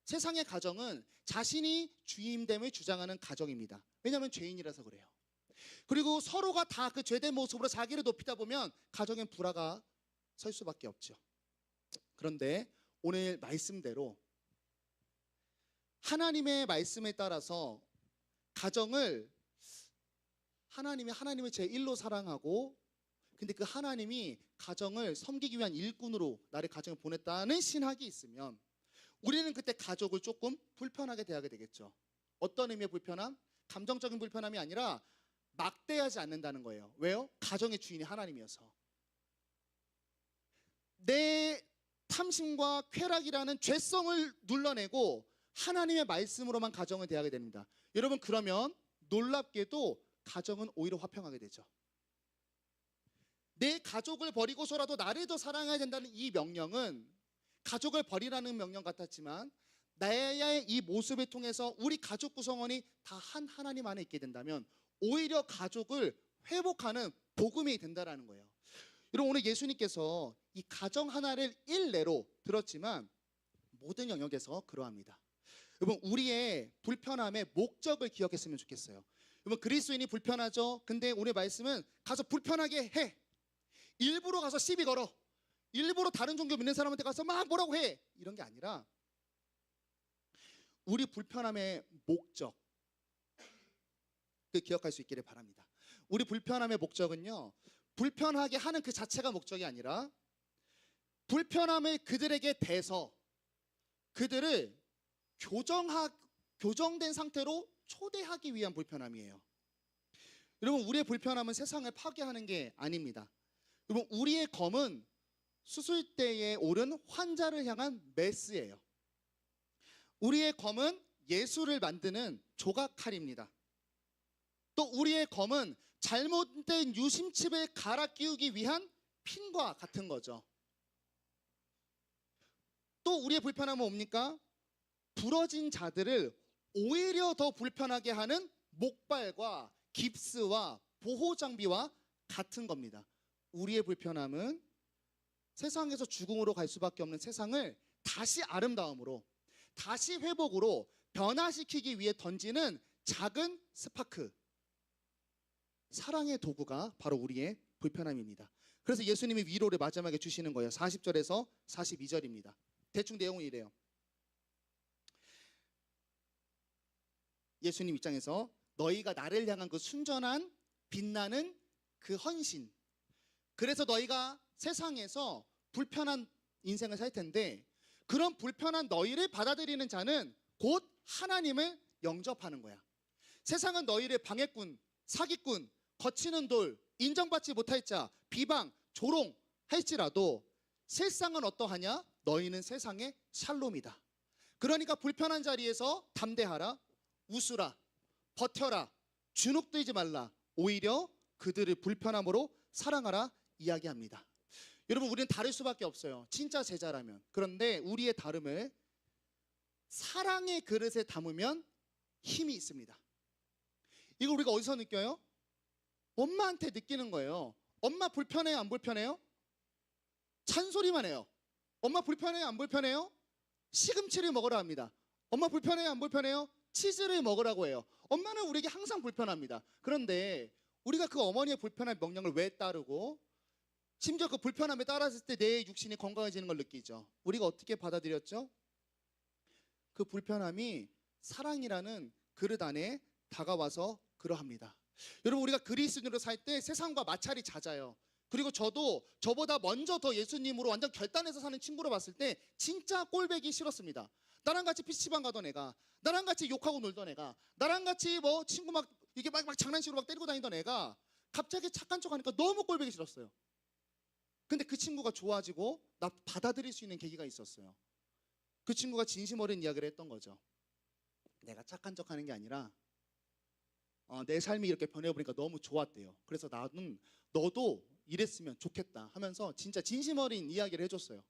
세상의 가정은 자신이 주인됨을 주장하는 가정입니다. 왜냐하면 죄인이라서 그래요. 그리고 서로가 다 그 죄된 모습으로 자기를 높이다 보면 가정엔 불화가 설 수밖에 없죠. 그런데 오늘 말씀대로 하나님의 말씀에 따라서 가정을 하나님을 제1로 사랑하고, 근데 그 하나님이 가정을 섬기기 위한 일꾼으로 나를 가정에 보냈다는 신학이 있으면 우리는 그때 가족을 조금 불편하게 대하게 되겠죠. 어떤 의미의 불편함? 감정적인 불편함이 아니라 막대하지 않는다는 거예요. 왜요? 가정의 주인이 하나님이어서. 내 탐심과 쾌락이라는 죄성을 눌러내고 하나님의 말씀으로만 가정을 대하게 됩니다. 여러분 그러면 놀랍게도 가정은 오히려 화평하게 되죠. 내 가족을 버리고서라도 나를 더 사랑해야 된다는 이 명령은 가족을 버리라는 명령 같았지만, 나의 이 모습을 통해서 우리 가족 구성원이 다 한 하나님 안에 있게 된다면 오히려 가족을 회복하는 복음이 된다라는 거예요. 여러분 오늘 예수님께서 이 가정 하나를 일례로 들었지만 모든 영역에서 그러합니다. 여러분 우리의 불편함의 목적을 기억했으면 좋겠어요. 여러분 그리스도인이 불편하죠. 근데 오늘 말씀은 가서 불편하게 해. 일부러 가서 시비 걸어. 일부러 다른 종교 믿는 사람한테 가서 막 뭐라고 해. 이런 게 아니라 우리 불편함의 목적, 그 기억할 수 있기를 바랍니다. 우리 불편함의 목적은요, 불편하게 하는 그 자체가 목적이 아니라 불편함을 그들에게 대서 그들을 교정된 상태로 초대하기 위한 불편함이에요. 여러분, 우리의 불편함은 세상을 파괴하는 게 아닙니다. 여러분, 우리의 검은 수술대에 오른 환자를 향한 메스예요. 우리의 검은 예수를 만드는 조각칼입니다. 또 우리의 검은 잘못된 유심칩을 갈아 끼우기 위한 핀과 같은 거죠. 또 우리의 불편함은 뭡니까? 부러진 자들을 오히려 더 불편하게 하는 목발과 깁스와 보호 장비와 같은 겁니다. 우리의 불편함은 세상에서 죽음으로 갈 수밖에 없는 세상을 다시 아름다움으로, 다시 회복으로 변화시키기 위해 던지는 작은 스파크, 사랑의 도구가 바로 우리의 불편함입니다. 그래서 예수님이 위로를 마지막에 주시는 거예요. 40절에서 42절입니다. 대충 내용은 이래요. 예수님 입장에서 너희가 나를 향한 그 순전한 빛나는 그 헌신, 그래서 너희가 세상에서 불편한 인생을 살 텐데 그런 불편한 너희를 받아들이는 자는 곧 하나님을 영접하는 거야. 세상은 너희를 방해꾼, 사기꾼, 거치는 돌, 인정받지 못할 자, 비방, 조롱 할지라도 실상은 어떠하냐? 너희는 세상의 샬롬이다. 그러니까 불편한 자리에서 담대하라, 웃으라, 버텨라, 주눅들지 말라, 오히려 그들을 불편함으로 사랑하라 이야기합니다. 여러분, 우리는 다를 수밖에 없어요. 진짜 제자라면. 그런데 우리의 다름을 사랑의 그릇에 담으면 힘이 있습니다. 이걸 우리가 어디서 느껴요? 엄마한테 느끼는 거예요. 엄마 불편해요, 안 불편해요? 잔소리만 해요. 엄마 불편해요, 안 불편해요? 시금치를 먹으라 합니다. 엄마 불편해요, 안 불편해요? 치즈를 먹으라고 해요. 엄마는 우리에게 항상 불편합니다. 그런데 우리가 그 어머니의 불편한 명령을 왜 따르고 심지어 그 불편함에 따랐을 때 내 육신이 건강해지는 걸 느끼죠. 우리가 어떻게 받아들였죠? 그 불편함이 사랑이라는 그릇 안에 다가와서 그러합니다. 여러분, 우리가 그리스도인으로 살 때 세상과 마찰이 잦아요. 그리고 저도 저보다 먼저 더 예수님으로 완전 결단해서 사는 친구를 봤을 때 진짜 꼴배기 싫었습니다. 나랑 같이 PC방 가던 애가, 나랑 같이 욕하고 놀던 애가, 나랑 같이 뭐 친구 막 이게 막 장난식으로 막 때리고 다니던 애가 갑자기 착한 척 하니까 너무 꼴배기 싫었어요. 근데 그 친구가 좋아지고 나 받아들일 수 있는 계기가 있었어요. 그 친구가 진심 어린 이야기를 했던 거죠. 내가 착한 척 하는 게 아니라 내 삶이 이렇게 변해버리니까 너무 좋았대요. 그래서 나는 너도 이랬으면 좋겠다 하면서 진짜 진심 어린 이야기를 해줬어요.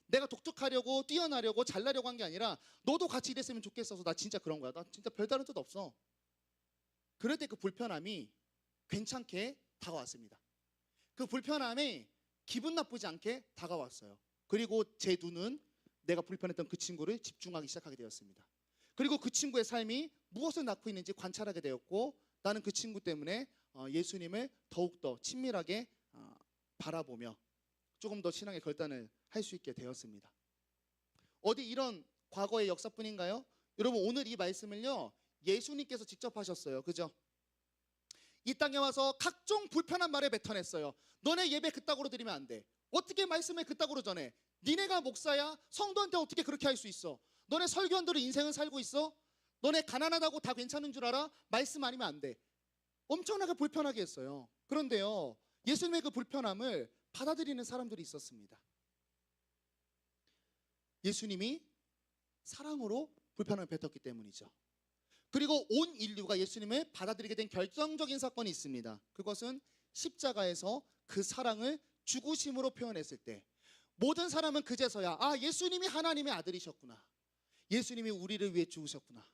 내가 독특하려고 뛰어나려고 잘나려고 한 게 아니라 너도 같이 이랬으면 좋겠어서 나 진짜 그런 거야. 나 진짜 별다른 뜻 없어. 그럴 때 그 불편함이 괜찮게 다가왔습니다. 그 불편함이 기분 나쁘지 않게 다가왔어요. 그리고 제 눈은 내가 불편했던 그 친구를 집중하기 시작하게 되었습니다. 그리고 그 친구의 삶이 무엇을 낳고 있는지 관찰하게 되었고 나는 그 친구 때문에 예수님을 더욱더 친밀하게 바라보며 조금 더 신앙의 결단을 할 수 있게 되었습니다. 어디 이런 과거의 역사뿐인가요? 여러분, 오늘 이 말씀을요 예수님께서 직접 하셨어요. 그죠? 이 땅에 와서 각종 불편한 말에 뱉어냈어요. 너네 예배 그따구로 드리면 안 돼. 어떻게 말씀을 그따구로 전해? 니네가 목사야? 성도한테 어떻게 그렇게 할 수 있어? 너네 설교한대로 인생을 살고 있어? 너네 가난하다고 다 괜찮은 줄 알아? 말씀 아니면 안 돼. 엄청나게 불편하게 했어요. 그런데요, 예수님의 그 불편함을 받아들이는 사람들이 있었습니다. 예수님이 사랑으로 불편함을 뱉었기 때문이죠. 그리고 온 인류가 예수님을 받아들이게 된 결정적인 사건이 있습니다. 그것은 십자가에서 그 사랑을 죽으심으로 표현했을 때 모든 사람은 그제서야 예수님이 하나님의 아들이셨구나, 예수님이 우리를 위해 죽으셨구나,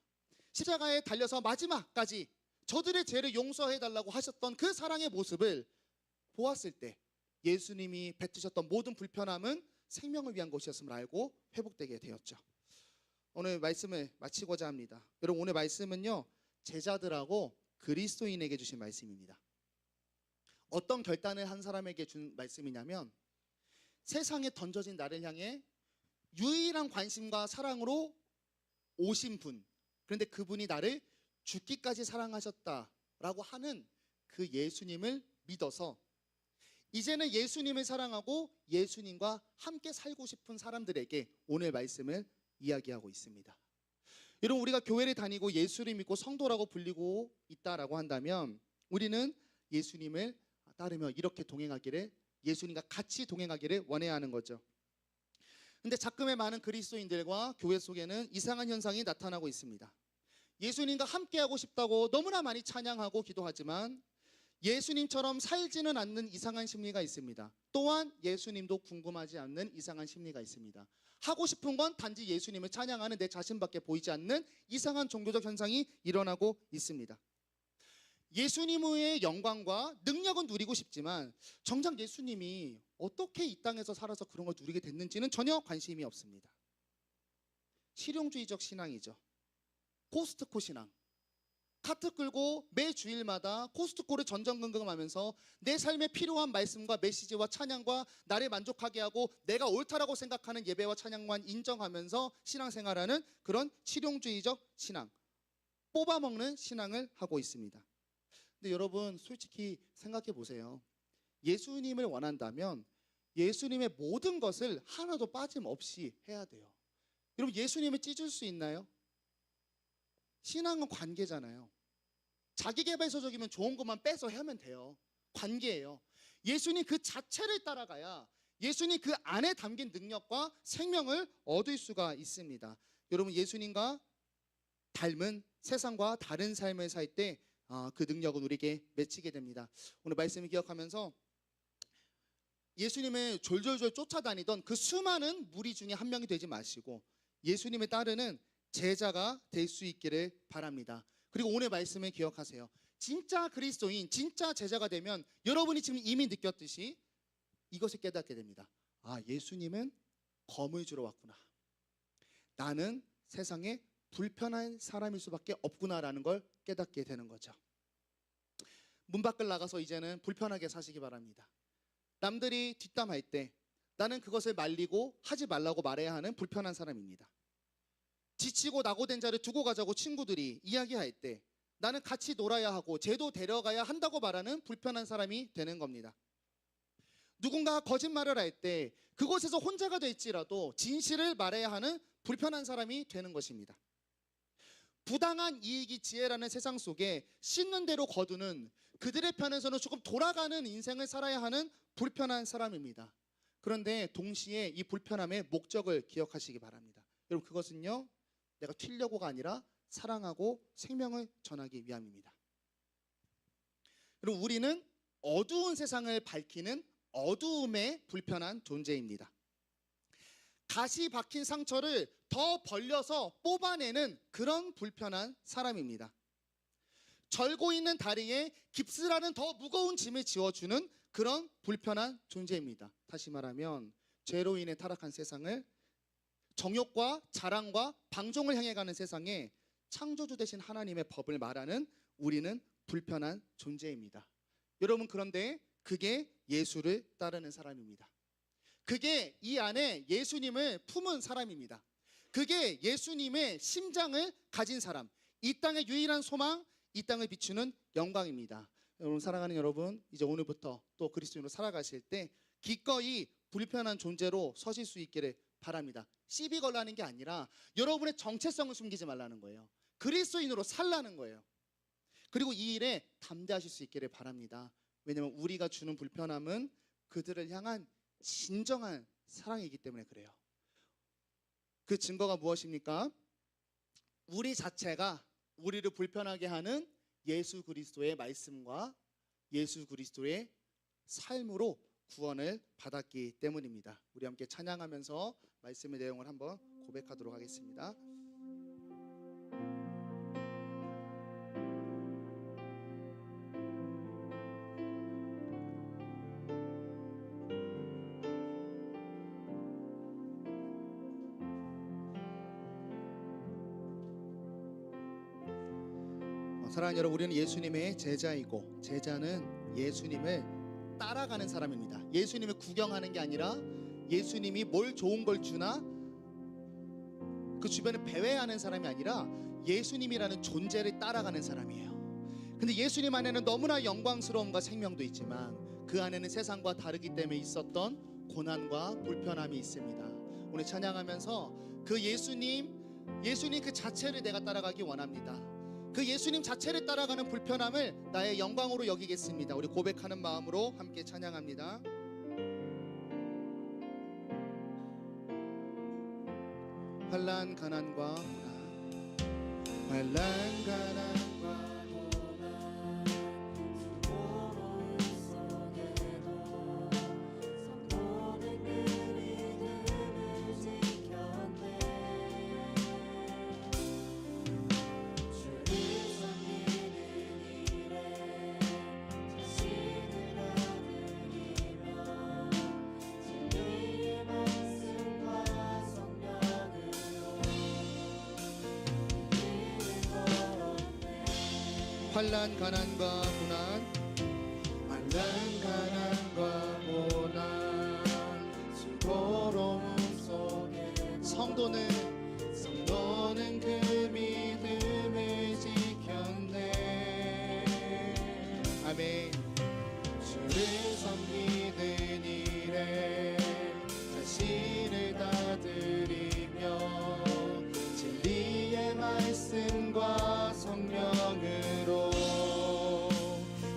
십자가에 달려서 마지막까지 저들의 죄를 용서해달라고 하셨던 그 사랑의 모습을 보았을 때 예수님이 뱉으셨던 모든 불편함은 생명을 위한 것이었음을 알고 회복되게 되었죠. 오늘 말씀을 마치고자 합니다. 여러분, 오늘 말씀은요 제자들하고 그리스도인에게 주신 말씀입니다. 어떤 결단을 한 사람에게 준 말씀이냐면 세상에 던져진 나를 향해 유일한 관심과 사랑으로 오신 분, 그런데 그분이 나를 죽기까지 사랑하셨다라고 하는 그 예수님을 믿어서 이제는 예수님을 사랑하고 예수님과 함께 살고 싶은 사람들에게 오늘 말씀을 이야기하고 있습니다. 여러분, 우리가 교회를 다니고 예수를 믿고 성도라고 불리고 있다라고 한다면 우리는 예수님을 따르며 이렇게 동행하기를, 예수님과 같이 동행하기를 원해야 하는 거죠. 근데 작금의 많은 그리스도인들과 교회 속에는 이상한 현상이 나타나고 있습니다. 예수님과 함께하고 싶다고 너무나 많이 찬양하고 기도하지만 예수님처럼 살지는 않는 이상한 심리가 있습니다. 또한 예수님도 궁금하지 않는 이상한 심리가 있습니다. 하고 싶은 건 단지 예수님을 찬양하는 내 자신밖에 보이지 않는 이상한 종교적 현상이 일어나고 있습니다. 예수님의 영광과 능력은 누리고 싶지만 정작 예수님이 어떻게 이 땅에서 살아서 그런 걸 누리게 됐는지는 전혀 관심이 없습니다. 실용주의적 신앙이죠. 코스트코 신앙. 카트 끌고 매 주일마다 코스트코를 전전긍긍하면서 내 삶에 필요한 말씀과 메시지와 찬양과 나를 만족하게 하고 내가 옳다라고 생각하는 예배와 찬양만 인정하면서 신앙생활하는 그런 실용주의적 신앙, 뽑아먹는 신앙을 하고 있습니다. 근데 여러분, 솔직히 생각해 보세요. 예수님을 원한다면 예수님의 모든 것을 하나도 빠짐없이 해야 돼요. 여러분, 예수님을 찢을 수 있나요? 신앙은 관계잖아요. 자기개발서적이면 좋은 것만 빼서 하면 돼요. 관계예요. 예수님 그 자체를 따라가야 예수님 그 안에 담긴 능력과 생명을 얻을 수가 있습니다. 여러분, 예수님과 닮은 세상과 다른 삶을 살 때 그 능력은 우리에게 맺히게 됩니다. 오늘 말씀을 기억하면서 예수님을 졸졸졸 쫓아다니던 그 수많은 무리 중에 한 명이 되지 마시고 예수님을 따르는 제자가 될 수 있기를 바랍니다. 그리고 오늘 말씀을 기억하세요. 진짜 그리스도인, 진짜 제자가 되면 여러분이 지금 이미 느꼈듯이 이것을 깨닫게 됩니다. 아, 예수님은 검을 주러 왔구나. 나는 세상에 불편한 사람일 수밖에 없구나라는 걸 깨닫게 되는 거죠. 문 밖을 나가서 이제는 불편하게 사시기 바랍니다. 남들이 뒷담할 때 나는 그것을 말리고 하지 말라고 말해야 하는 불편한 사람입니다. 지치고 낙오된 자를 두고 가자고 친구들이 이야기할 때 나는 같이 놀아야 하고 쟤도 데려가야 한다고 말하는 불편한 사람이 되는 겁니다. 누군가가 거짓말을 할 때 그곳에서 혼자가 될지라도 진실을 말해야 하는 불편한 사람이 되는 것입니다. 부당한 이익이 지혜라는 세상 속에 씻는 대로 거두는 그들의 편에서는 조금 돌아가는 인생을 살아야 하는 불편한 사람입니다. 그런데 동시에 이 불편함의 목적을 기억하시기 바랍니다. 여러분, 그것은요, 내가 튀려고가 아니라 사랑하고 생명을 전하기 위함입니다. 그리고 우리는 어두운 세상을 밝히는 어두움의 불편한 존재입니다. 가시 박힌 상처를 더 벌려서 뽑아내는 그런 불편한 사람입니다. 절고 있는 다리에 깁스라는 더 무거운 짐을 지워주는 그런 불편한 존재입니다. 다시 말하면 죄로 인해 타락한 세상을 정욕과 자랑과 방종을 향해 가는 세상에 창조주 되신 하나님의 법을 말하는 우리는 불편한 존재입니다. 여러분, 그런데 그게 예수를 따르는 사람입니다. 그게 이 안에 예수님을 품은 사람입니다. 그게 예수님의 심장을 가진 사람, 이 땅의 유일한 소망, 이 땅을 비추는 영광입니다. 여러분, 사랑하는 여러분, 이제 오늘부터 또 그리스도인으로 살아가실 때 기꺼이 불편한 존재로 서실 수 있기를 바랍니다. 시비 걸라는 게 아니라 여러분의 정체성을 숨기지 말라는 거예요. 그리스도인으로 살라는 거예요. 그리고 이 일에 담대하실 수 있기를 바랍니다. 왜냐하면 우리가 주는 불편함은 그들을 향한 진정한 사랑이기 때문에 그래요. 그 증거가 무엇입니까? 우리 자체가 우리를 불편하게 하는 예수 그리스도의 말씀과 예수 그리스도의 삶으로 구원을 받았기 때문입니다. 우리 함께 찬양하면서 말씀의 내용을 한번 고백하도록 하겠습니다. 사랑하는 여러분, 우리는 예수님의 제자이고 제자는 예수님을 따라가는 사람입니다. 예수님을 구경하는 게 아니라 예수님이 뭘 좋은 걸 주나 그 주변을 배회하는 사람이 아니라 예수님이라는 존재를 따라가는 사람이에요. 근데 예수님 안에는 너무나 영광스러움과 생명도 있지만 그 안에는 세상과 다르기 때문에 있었던 고난과 불편함이 있습니다. 오늘 찬양하면서 그 예수님 그 자체를 내가 따라가기 원합니다. 그 예수님 자체를 따라가는 불편함을 나의 영광으로 여기겠습니다. 우리 고백하는 마음으로 함께 찬양합니다. 환난 가난과 환난 가난과 환난 가난과 고난 환난 가난과 고난 수고로움 속에 성도는 그 믿음을 지켰네. 아멘. 주를 섬기는 일에 자신을 다 드리며 진리의 말씀과 성령으로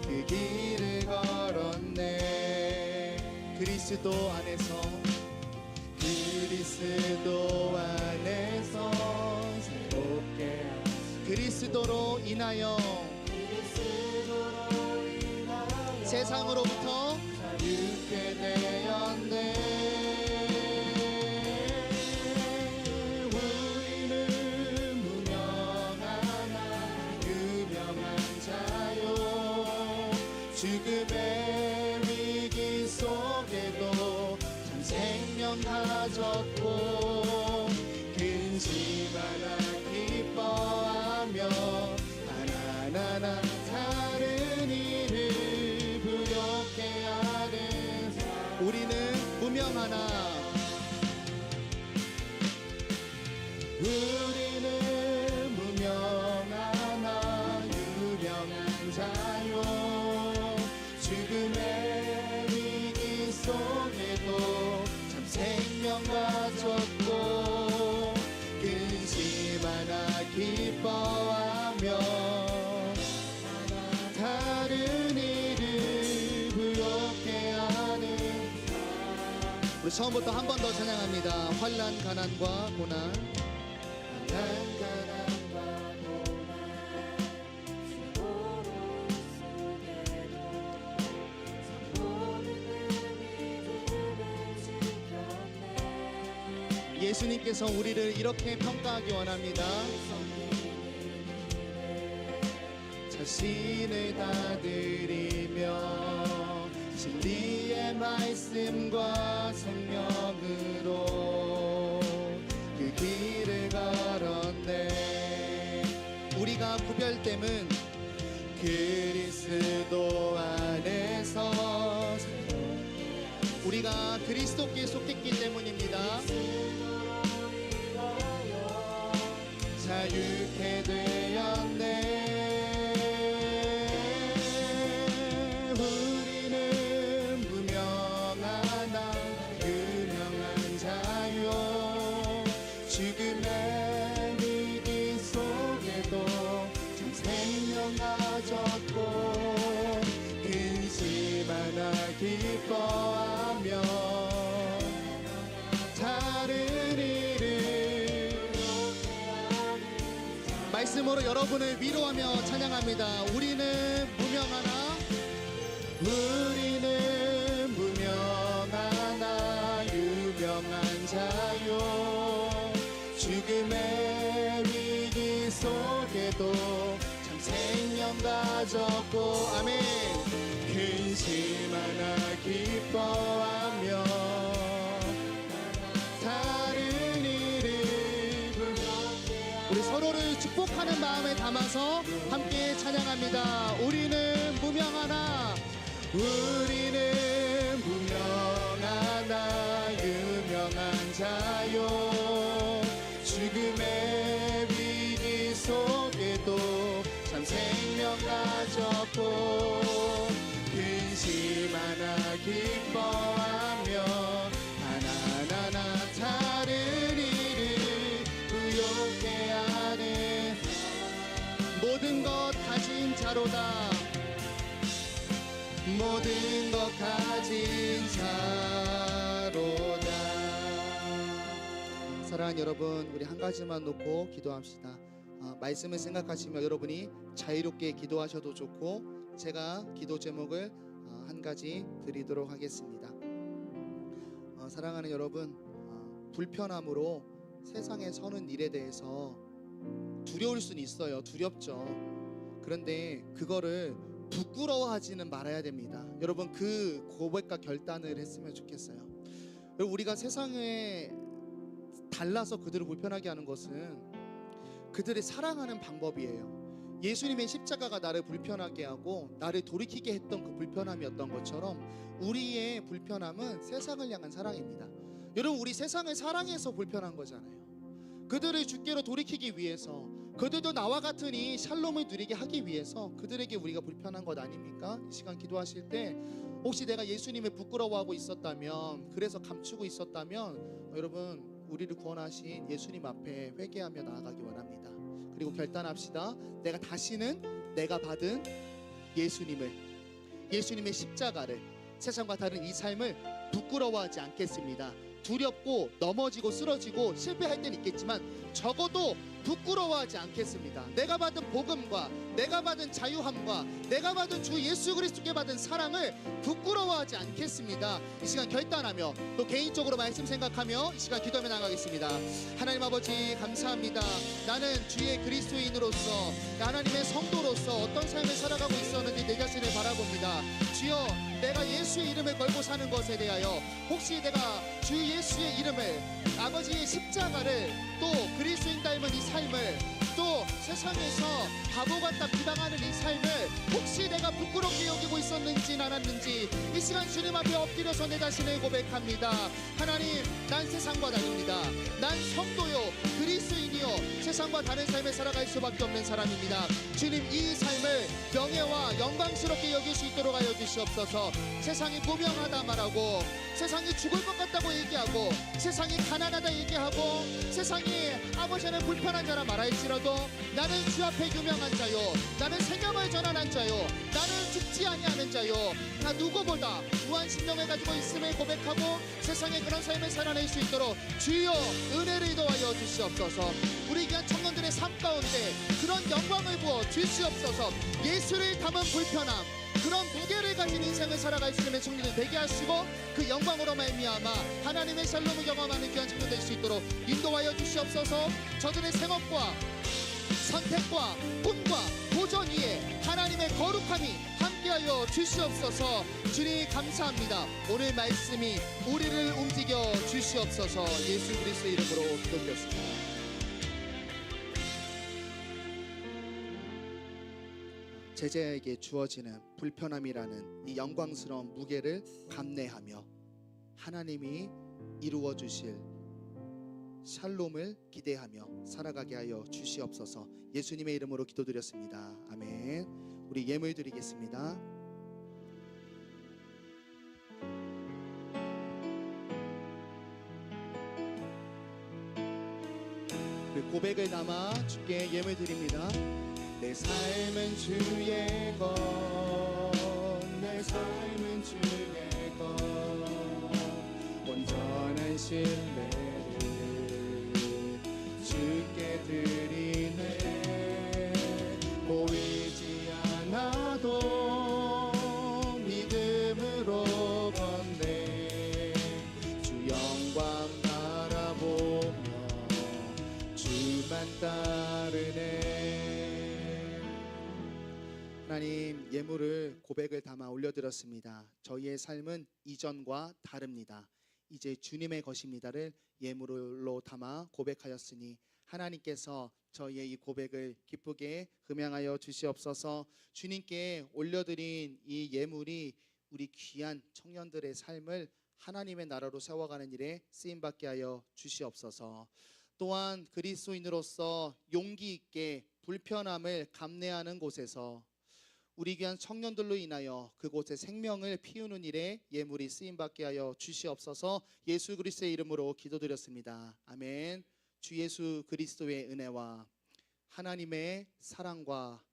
그 길을 걸었네. 그리스도 안에서 새롭게 그리스도로 인하여 세상으로부터 자유케 되었네. 우리는 무명하나 유명한 자요. 죽음의 위기 속에도 참 생명 가졌고 근심 하나 기뻐하며 하나하나 다른 일을 부욕해 하는 우리는 무명하나 유명한 자요. 죽음의 위기 속에도 참 생명 가졌고 근심 하나 기뻐하며 다른 일을 부욕해 하는 우리 처음부터 한 번 더 찬양합니다. 환난 가난과 고난 환난 가난과 예수님께서 우리를 이렇게 평가하기 원합니다. 자신을 다 드리며 진리의 말씀과 성령으로 그 길을 걸었네. 우리가 구별됨은 그리스도 안에서 우리가 그리스도께 속했기 때문입니다. 자유케 되었네. 우리는 무명하나 유명한 자요. 죽음의 위기 속에도 참 생명 가졌고 근심 하나 기뻐하며 다른 일을 말씀으로 여러분을 위로하며 찬양합니다. 우리는 무명하나 유명한 자요. 죽음의 위기 속에도 참 생명 가졌고 아멘. 근심 하나 기뻐하며 다른 일을 우리 서로를 축복하는 마음에 담아서 함께 찬양합니다. 우리는 무명하나 유명한 자요. 죽음의 위기 속 모든 것 가진 자로다. 사랑하는 여러분, 우리 한 가지만 놓고 기도합시다. 말씀을 생각하시며 여러분이 자유롭게 기도하셔도 좋고, 제가 기도 제목을 한 가지 드리도록 하겠습니다. 사랑하는 여러분, 불편함으로 세상에 서는 일에 대해서 두려울 수는 있어요. 두렵죠. 그런데 그거를 부끄러워하지는 말아야 됩니다. 여러분, 그 고백과 결단을 했으면 좋겠어요. 여러분, 우리가 세상에 달라서 그들을 불편하게 하는 것은 그들을 사랑하는 방법이에요. 예수님의 십자가가 나를 불편하게 하고 나를 돌이키게 했던 그 불편함이었던 것처럼, 우리의 불편함은 세상을 향한 사랑입니다. 여러분, 우리 세상을 사랑해서 불편한 거잖아요. 그들을 주께로 돌이키기 위해서, 그들도 나와 같은 이 샬롬을 누리게 하기 위해서 그들에게 우리가 불편한 것 아닙니까? 이 시간 기도하실 때 혹시 내가 예수님을 부끄러워하고 있었다면, 그래서 감추고 있었다면, 여러분, 우리를 구원하신 예수님 앞에 회개하며 나아가기 원합니다. 그리고 결단합시다. 내가 다시는 내가 받은 예수님의 십자가를, 세상과 다른 이 삶을 부끄러워하지 않겠습니다. 두렵고 넘어지고 쓰러지고 실패할 때는 있겠지만 적어도 부끄러워하지 않겠습니다. 내가 받은 복음과 내가 받은 자유함과 내가 받은 주 예수 그리스도께 받은 사랑을 부끄러워하지 않겠습니다. 이 시간 결단하며 또 개인적으로 말씀 생각하며 이 시간 기도하며 나가겠습니다. 하나님 아버지, 감사합니다. 나는 주의 그리스도인으로서, 하나님의 성도로서 어떤 삶을 살아가고 있었는지 내 자신을 바라봅니다. 주여, 내가 예수의 이름을 걸고 사는 것에 대하여 혹시 내가 주 예수의 이름을, 아버지의 십자가를, 또 그리스도인 닮은 이 삶을, 또 세상에서 바보 같다 비방하는 이 삶을 혹시 내가 부끄럽게 여기고 있었는지 않았는지 이 시간 주님 앞에 엎드려서 내 자신을 고백합니다. 하나님, 난 세상과 다릅니다. 난 성도요 그리스도인이요 세상과 다른 삶을 살아갈 수밖에 없는 사람입니다. 주님, 이 삶을 명예와 영광스럽게 여길 수 있도록 하여 주시옵소서. 세상이 무명하다 말하고, 세상이 죽을 것 같다고 얘기하고, 세상이 가난하다 얘기하고, 세상이 아버지는 불편한 자라 말할지라도 나는 주 앞에 유명한 자요, 나는 생명을 전하는 자요, 나는 죽지 아니하는 자요, 나 누구보다 무한 심령을 가지고 있음을 고백하고 세상에 그런 삶을 살아낼 수 있도록 주여 은혜를 인도하여 주시옵소서. 우리 귀한 청년들의 삶 가운데 그런 영광을 부어 주시옵소서. 예수를 담은 불편함, 그런 무게를 가진 인생을 살아갈 수 있는 청년들 되게 하시고, 그 영광으로 말미암아 하나님의 샬롬을 경험하는 귀한 청년 될 수 있도록 인도하여 주시옵소서. 저들의 생업과 선택과 꿈과 도전 위에 하나님의 거룩함이 함께하여 주시옵소서. 주님, 감사합니다. 오늘 말씀이 우리를 움직여 주시옵소서. 예수 그리스도의 이름으로 기도드렸습니다. 제자에게 주어지는 불편함이라는 이 영광스러운 무게를 감내하며 하나님이 이루어 주실 샬롬을 기대하며 살아가게 하여 주시옵소서. 예수님의 이름으로 기도드렸습니다. 아멘. 우리 예물 드리겠습니다. 그 고백을 담아 주께 예물 드립니다. 내 삶은 주의 것, 내 삶은 주의 것, 온전한 신뢰를 주께 드리네. 보이지 않아도 믿음으로 건네 주 영광 바라보며 주만 따르네. 하나님, 예물을 고백을 담아 올려드렸습니다. 저희의 삶은 이전과 다릅니다. 이제 주님의 것입니다를 예물로 담아 고백하였으니 하나님께서 저희의 이 고백을 기쁘게 음양하여 주시옵소서. 주님께 올려드린 이 예물이 우리 귀한 청년들의 삶을 하나님의 나라로 세워가는 일에 쓰임받게 하여 주시옵소서. 또한 그리스도인으로서 용기 있게 불편함을 감내하는 곳에서 우리 귀한 청년들로 인하여 그곳에 생명을 피우는 일에 예물이 쓰임받게 하여 주시옵소서. 예수 그리스도의 이름으로 기도드렸습니다. 아멘. 주 예수 그리스도의 은혜와 하나님의 사랑과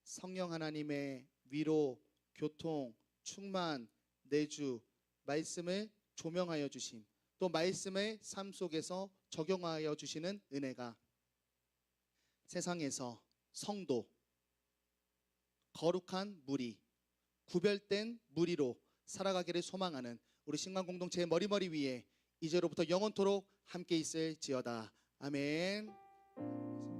성령 하나님의 위로, 교통, 충만, 내주, 말씀을 조명하여 주심, 또 말씀을 삶 속에서 적용하여 주시는 은혜가 세상에서 성도, 거룩한 무리, 구별된 무리로 살아가기를 소망하는 우리 신관 공동체의 머리머리 위에 이제로부터 영원토록 함께 있을지어다. 아멘.